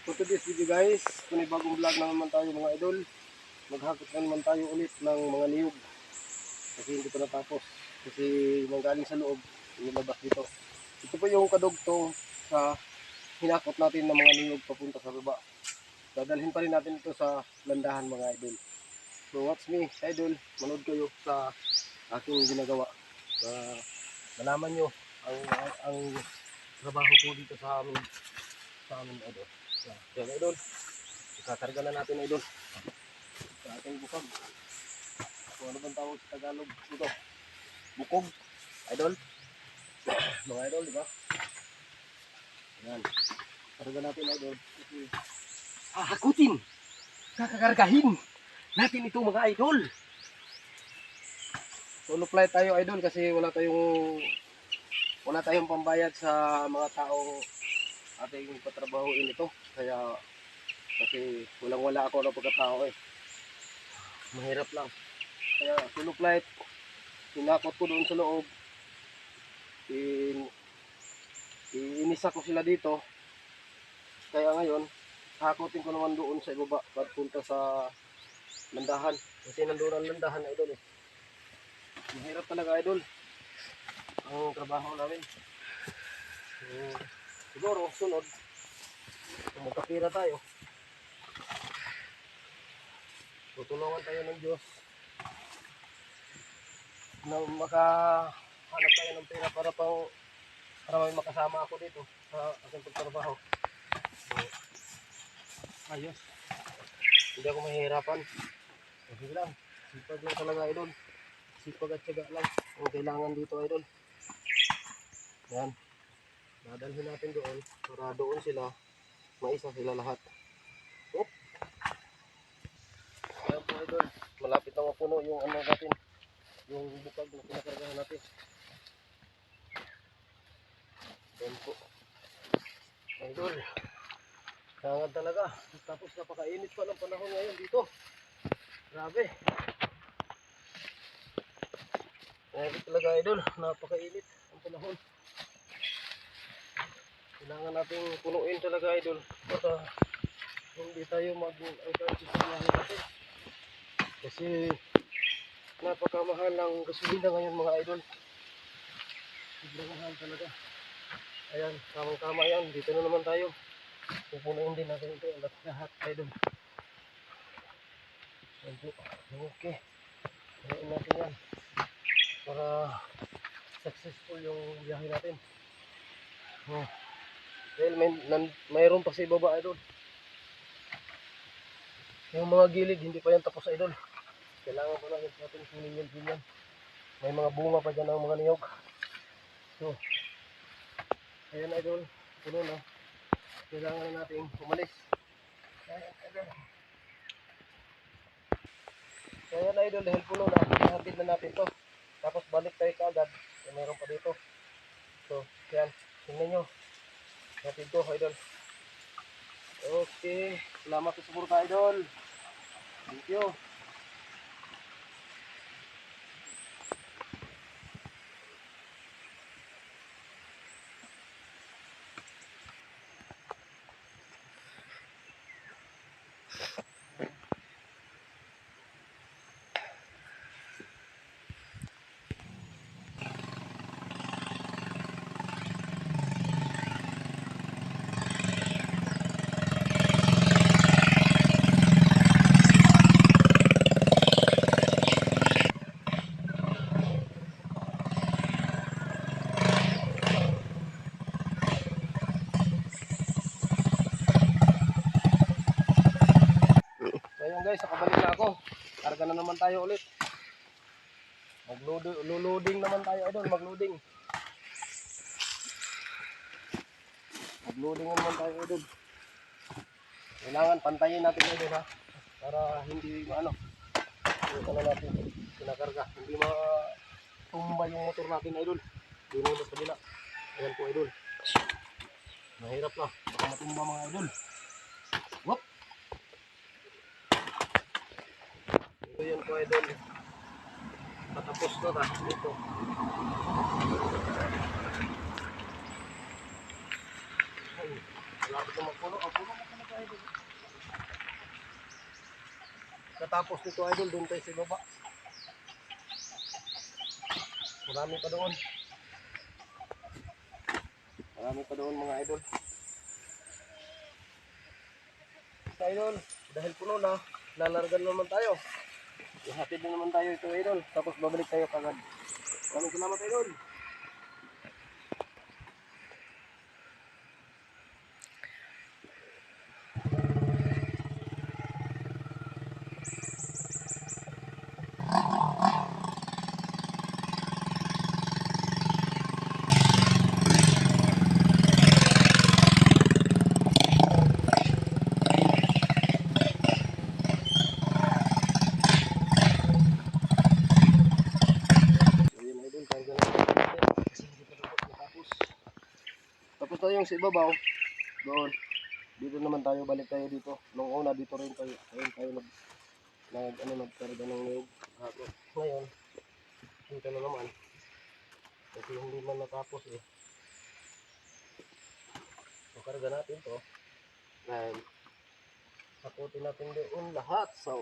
For today's video guys, panibagong vlog na naman tayo mga idol. Maghakot na naman tayo ulit ng mga niyog. Kasi hindi pa natapos. Kasi manggaling sa loob, inilabas dito. Ito po yung kadugtong sa hinakot natin ng mga niyog papunta sa baba. Dadalhin pa rin natin ito sa landahan mga idol. So watch me idol, manood kayo sa aking ginagawa. Malaman nyo ang trabaho ko dito sa amin idol. Yan idol, ikakarga na natin idol sa ating bukog. Kung ano bang tawag sa Tagalog dito? Bukog idol. Mga idol, di ba? Yan, karga natin idol kasi hakutin, kakakargahin natin ito mga idol. Solo flight tayo idol kasi wala tayong pambayad sa mga taong ating patrabahuin ito. Kaya kasi walang-wala ako ng pagkatao eh. Mahirap lang. Kaya solo flight, tinakot ko doon sa loob. Inisa ko sila dito. Kaya ngayon, hakutin ko naman doon sa ibaba papunta sa landahan. Kasi nandoon ang landahan idol eh. Mahirap talaga idol ang trabaho namin. Siguro sunod, kung magkapira tayo, tutulungan tayo ng Diyos na makahanap tayo ng pera para may makasama ako dito sa aking pagtrabaho. So, ayos, hindi ako mahihirapan. Kasi lang, sipag lang talaga idol. Sipag at tiyaga lang ang kailangan dito idol. Yan, dadalhin natin doon para doon sila, maisa sila lahat. Oop. Ayan po idol, malapit na mapuno yung ano natin, yung bukag na pinakargahan natin. Ayan po idol, hangat talaga. Tapos napakainit pa ng panahon ngayon dito, grabe. Grabe talaga idol, napakainit ang panahon. Kailangan nating punuin talaga idol para hindi tayo mag-angkarti sa mga natin. Kasi napakamahal ang gasolina ngayon mga idol. Sobrang mahal talaga. Ayan, tamang-tama yan. Dito na naman tayo. Pupunuin din natin ito lahat idol. Ayan po. Okay. Punuin natin yan para successful yung biyahe natin. Dahil mayroon pa sa ibaba idol. Yung mga gilid hindi pa yan tapos idol. Kailangan pa lang natin kunin yan. May mga bunga pa dyan ng mga niyog. So, ayan idol, puno na. Kailangan na natin umalis. Ayan idol. Ayan idol, dahil puno na, ihatid na natin to. Tapos balik tayo kaagad. Mayroon pa dito. So, yan, tingnan nyo. Ihatid ko idol. Okay, salamat sa suporta idol. Thank you. So ayun guys, nakabalik na ako. Karga na naman tayo ulit. Mag-loading naman tayo idol, mag-loading. Mag-loading naman tayo idol. Kailangan pantayin natin idol ha. Para hindi maano. Ito na natin pinakarga. Hindi matumba yung motor natin idol. Hindi mo sa kabila. Ayan po idol. Mahirap na. Baka matumba mga idol. Whoop! Ito yun po idol. Patapos na ta dito. Ay, malapit na magpuno. Ang puno mo natapos nito idol, doon tayo sa baba. Marami pa doon. Marami pa doon mga idol. Sa idol, dahil puno na, lalargan naman tayo. Ihatid na naman tayo ito idol. Tapos babalik tayo kagad. Maraming salamat idol. Tapos tayo yung sa ibabaw, doon. Dito naman tayo, balik tayo dito. Nung una, dito rin tayo. Ayun tayo nagkarga ng niyog. Ngayon, dito na naman. Kasi hindi man natapos eh. So, karga natin to. Ngayon, sakutin natin doon lahat sa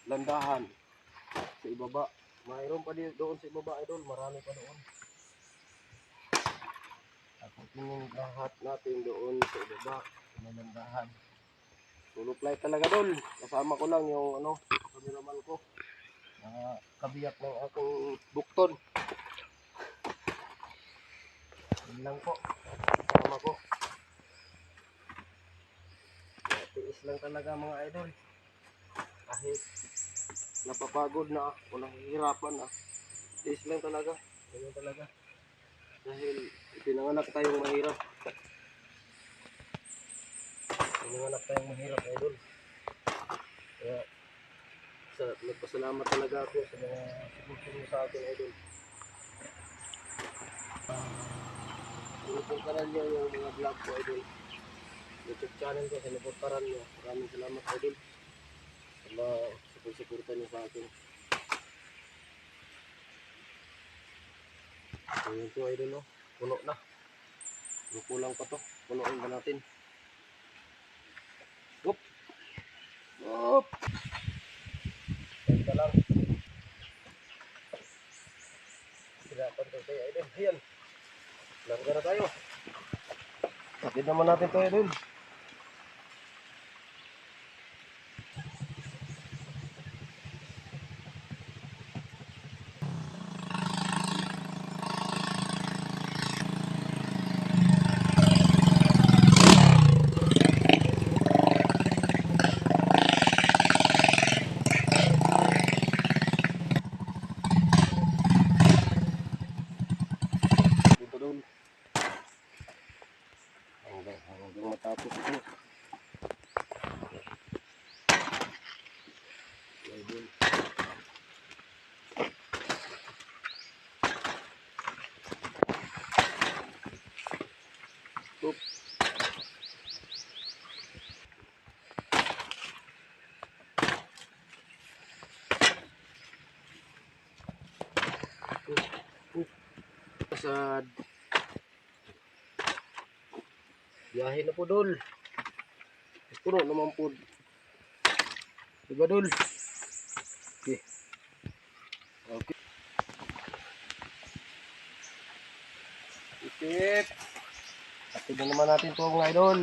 landahan. Sa ibaba. Mayroon pa dito doon sa ibaba, idol. Marami pa doon. Sakutin lahat natin doon sa ibaba. Sa landahan. Suluplay talaga doon. Kasama ko lang yung cameraman ko. Kabiyak ng akong bukton. Yun lang po. Kasama ko. Tiis lang talaga mga idol. Kahit napapagod na o nahihirapan na. Tiis lang talaga. Ganyan talaga. Dahil pinanganak tayong mahirap. Pinanganak tayong mahirap idol. Kaya nagpasalamat talaga ako sa mga sumusunod sa akin idol. Sinupuntaran nyo yung mga vlog ko idol. YouTube channel ko, sinupuntaran nyo. Maraming salamat idol. Sa pagsuporta nyo sa akin. So yun to idol no. Puno na. Yung kulang pa to. Punuin ba natin? Whoop! Whoop! Ganda lang. Sirapan to tayo idol. Ayan. Larga na tayo. Sakit naman natin to idol. Hanggang matapos ito. Idol. Oop. Pasad. Biyahe na po dol. Puno naman po. Diba dol? Okay. Okay. Isip. Sakit na naman natin ito mga idol.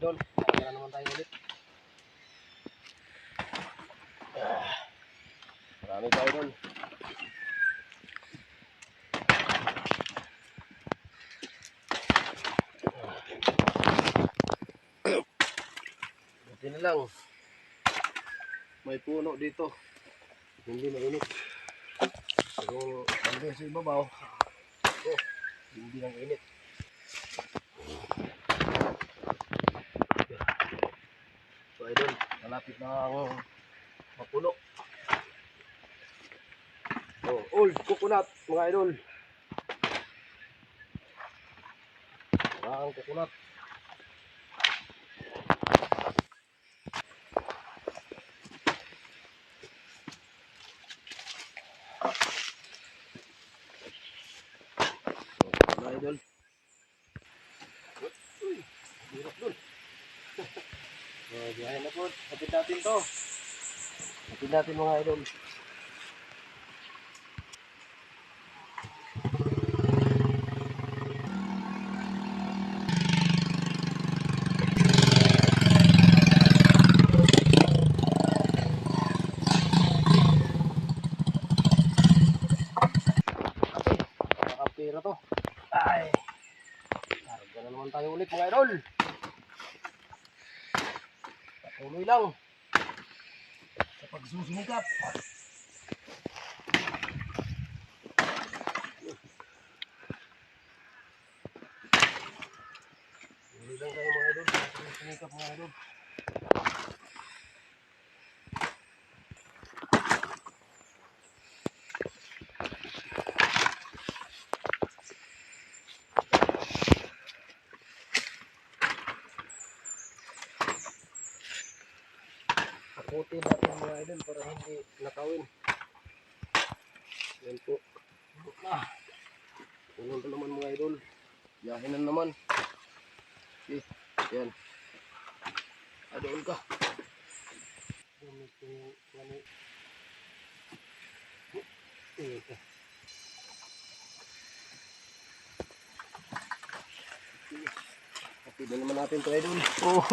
Idol, kaya naman tayo ulit. Marami tayo idol. Buti na lang. May puno dito. Hindi mainit. Pero hanggang sa ibabaw. Hindi lang init. So idol, malapit na ang mapuno. Old coconut mga idol. Ang kukulat. Mga idol. Uy, hirap dun. So, biyahe na po. Kapit natin to. Kapit natin mga idol. Nakapira to. Ay. Karga na naman tayo ulit mga idol. Patuloy lang. Sa pagsusumikap. Patuloy lang tayo mga idol. Sa pagsusumikap mga idol. Takutin natin mga idol para hindi nakawin. Yan po. Tulong na naman mga idol. Biyahe na naman. Okay. Yan. Adoon ka. Gamit ko yung ano. Okay. Kapit na naman natin ito idol. Oh.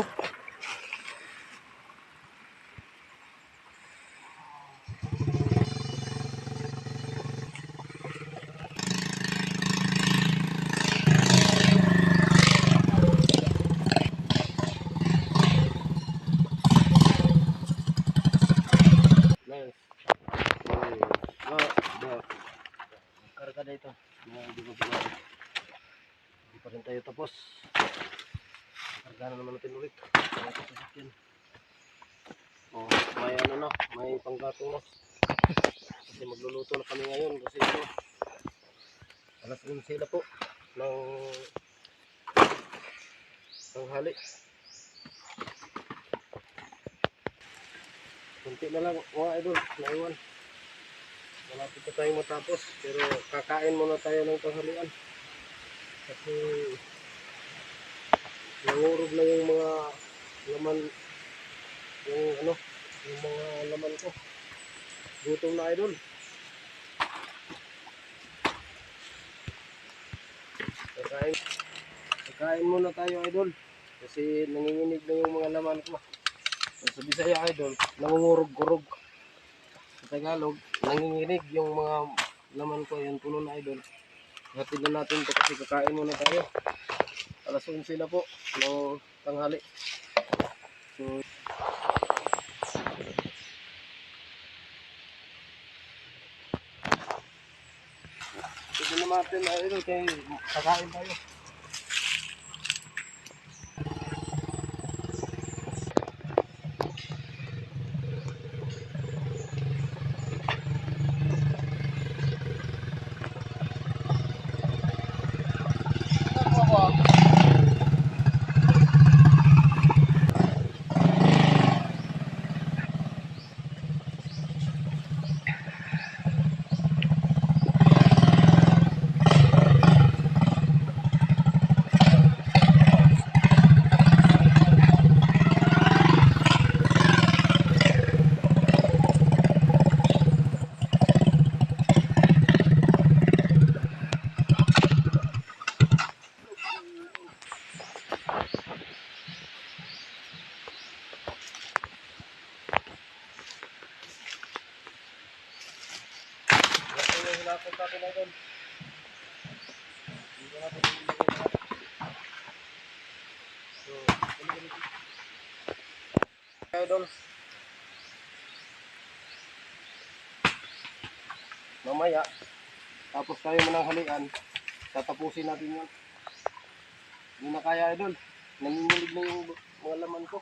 Nice. Karga na ito. Hindi pa rin tayo tapos. Karga na naman natin ulit. Oh, may ano na, may panggatong na. Kasi magluluto na kami ngayon kasi ito alas 11 na po ng tanghali. Kunti na lang mga idol, naiwan. Malapit na tayong matapos pero kakain muna tayo ng tanghalian. Kasi nangurog na yung mga laman, yung ano, yung mga laman ko. Gutom na idol. Kakain muna tayo idol. Kasi nanginginig na yung mga laman ko. Sa Bisaya idol, nangungurog-gurog. Sa Tagalog, nanginginig yung mga laman ko. Yan puno na idol. Hatid na natin ito kasi kakain muna tayo. Alas 11 na po ng tanghali. So, ito na natin idol kaya kakain tayo. Hilapot natin idol. Dito natin ilagay lahat. So, idol. Mamaya, tapos tayo mananghalian, tatapusin natin yan. Hindi na kaya idol. Nanginginig na yung mga laman ko.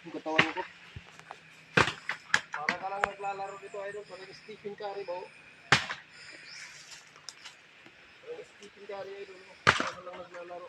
Yung katawan ko. Para ka lang naglalaro dito idol. Parang Stephen Curry ba? Parang Stephen nangyari idol. Ako lang naglalaro.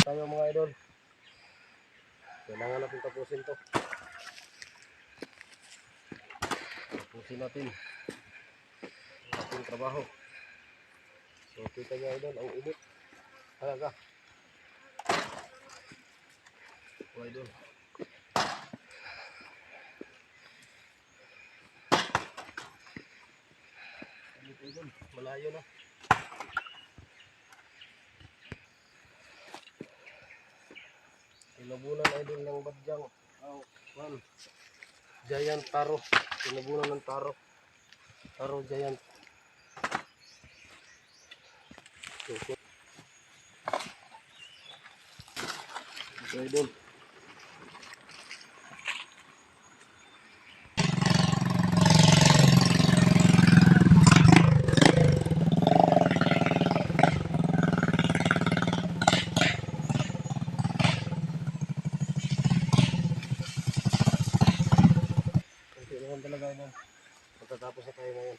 Tayo mga idol. Kailangan natin tapusin to. Tapusin natin ang ating trabaho. So kita nyo idol, ang init. Talaga. O idol. Idol, malayo na. Tinabunan idol ng badyang. Giant taro. Tinabunan ng taro. Taro giant. So, idol. Talaga idol. Pagkatapos na tayo ngayon.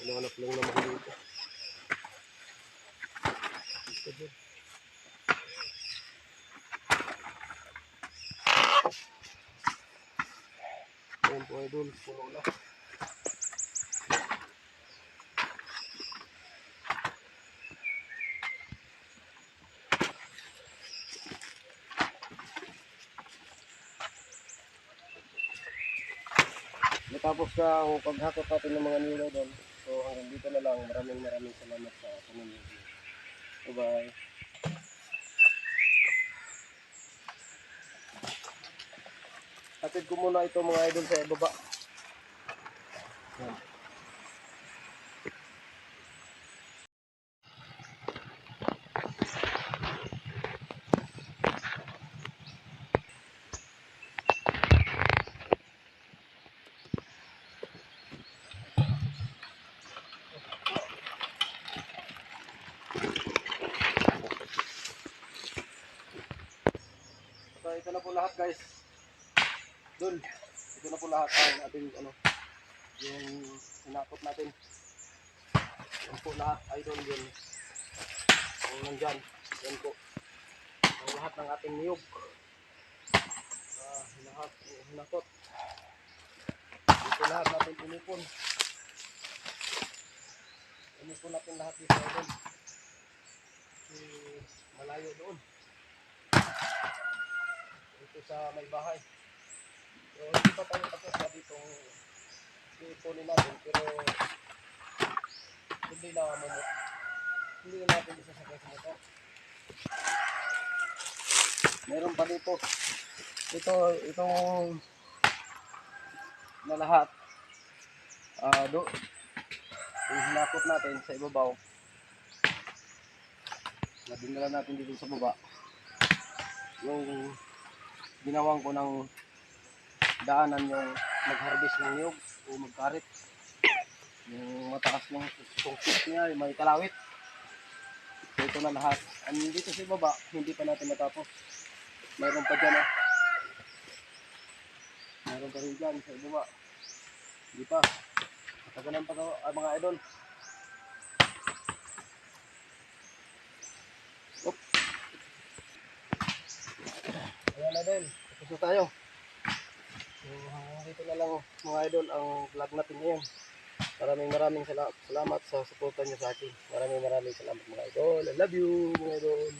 Hinahanap lang naman dito. Ayan po idol, puno na. Natapos ka ang paghakot natin ng mga nilo doon. So hanggang dito na lang. Maraming salamat sa panonood. Bye-bye. Atid ko muna ito mga idol sa ibaba. Yan. So ito na po lahat guys. Dun. Ito na po lahat ang ating yung sinakot natin. Yan po lahat idol yun. Ang nandyan. Yan po. Ang lahat ng ating niyog. Hinakot. Ito lahat natin pinipon. Pinipon natin lahat dito idol. Malayo doon. Ito sa may bahay. So hindi pa tayo tapos na ditong ipunin natin pero hindi na mamot. Hindi na natin isasakay sa motor. Meron pa dito. Itong na lahat. Yung hinakot natin sa ibabaw. Nadindala natin dito sa baba. Yung ginawang ko ng daanan yung mag-harvest ng niyog o magkarit. Yung mataas ng sungkit niya, may kalawit. So ito na lahat. Dito sa baba, hindi pa natin natapos. Mayroon pa dyan mayroon pa rin dyan sa baba. Hindi pa. Matagalan pa ito mga idol. Ayan idol, tapos na tayo. So hanggang dito na lang mga idol ang vlog natin ngayon. Maraming salamat sa suporta nyo sa akin. Maraming salamat mga idol. I love you mga idol.